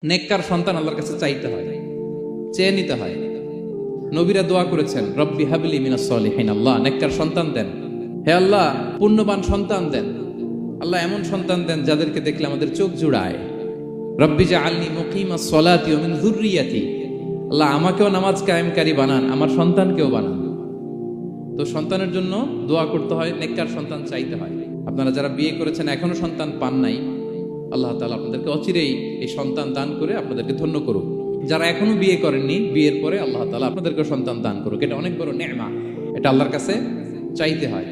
নেককার সন্তান আল্লাহর কাছে চাইতে হয়, চেয়ে নিতে হয়। নবীরা দোয়া করেছেন, রব্বি হাবলি মিনাস সলিহিন, আল্লাহ নেককার সন্তান দেন, হে আল্লাহ পুণ্যবান সন্তান দেন, আল্লাহ এমন সন্তান দেন যাদেরকে দেখলে আমাদের চোখ জুড়ায়। রব্বি জাআলনি মুকিমাস সলাতি ওয়া মিন যুররিয়াতি, আল্লাহ আমাকেও নামাজ কায়েমকারী বানান, আমার সন্তানকেও বানান। তো সন্তানের জন্য দোয়া করতে হয়, নেককার সন্তান চাইতে হয়। আপনারা যারা বিয়ে করেছেন এখনো সন্তান পান নাই, আল্লাহ তাআলা আপনাদেরকে অচিরেই এই সন্তান দান করে আপনাদেরকে ধন্য করুক। যারা এখনো বিয়ে করেননি, বিয়ের পরে আল্লাহ তাআলা আপনাদেরকে সন্তান দান করুক। এটা অনেক বড় নেয়ামত, এটা আল্লাহর কাছে চাইতে হয়।